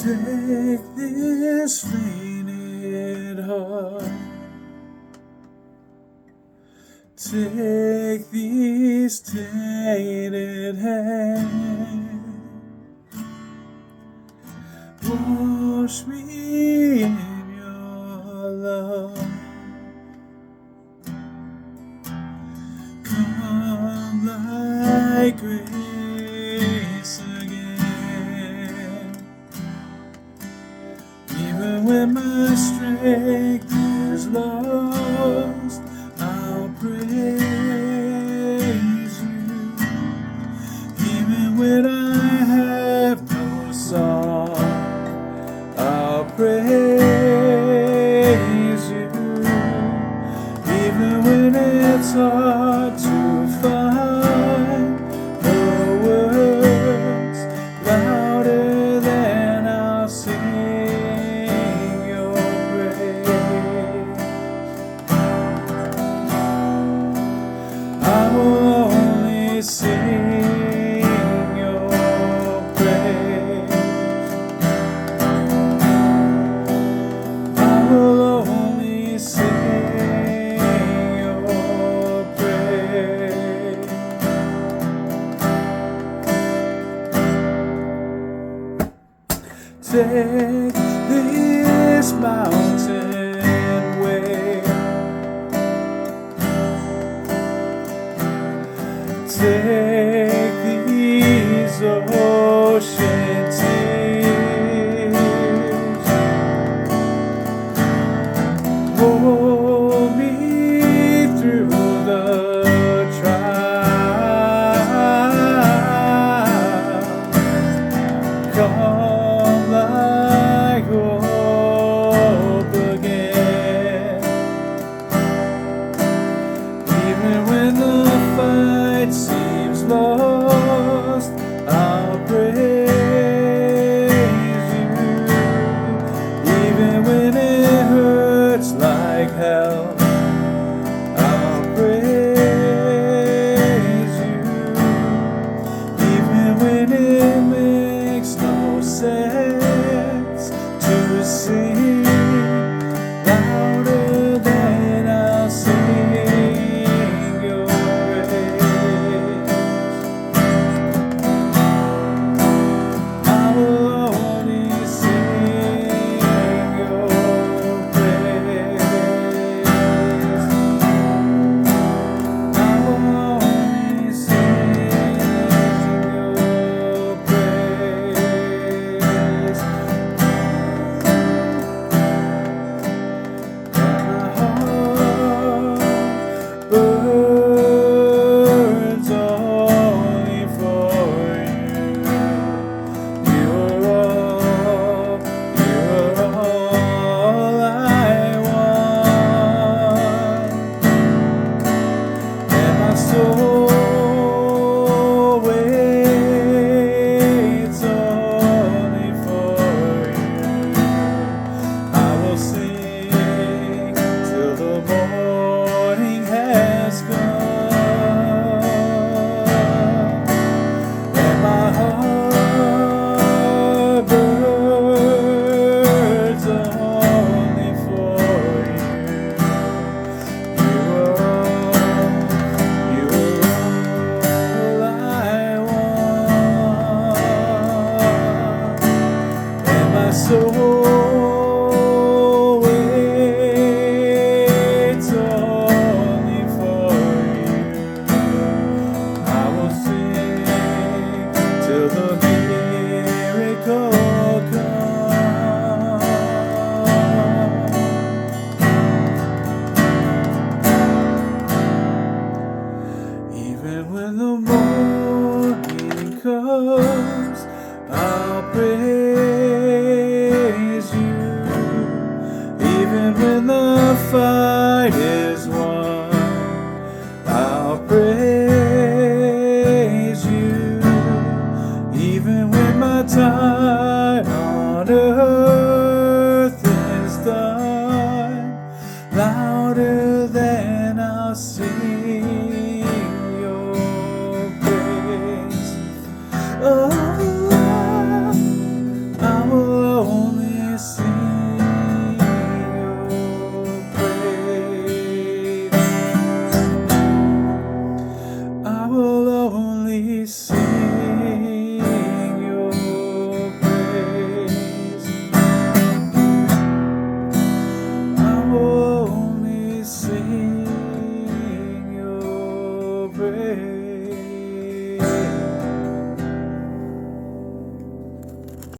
Take this fainted heart, take these tainted hands, wash me in your love, come like grace again. Even when my strength is lost, I'll praise you. Even when I have no song, I'll praise you. Even when it's hard to find the words louder than I'll sing your praise. I will only sing your praise. I will only sing your praise. Take this mountain way, take these ocean tears, hold me through the trial, come like hope again. Even when the fight seems lost, I'll praise you. Even when it hurts like hell, I'll praise you. Even when it makes no sense to sing louder than I'll sing your praise. I will only sing your praise. I will only sing your praise. My heart burns only for you. You're all I want, and my soul waits only for you. I will sing till the morning has come, and my heart burns only for you. You are all I want, and my soul waits only for you. I will sing till the miracle comes. Even when the morning comes, I'll praise you. Even when the fight is won, I'll praise you. Even when my time on earth is done, louder than I'll sing your praise. Oh,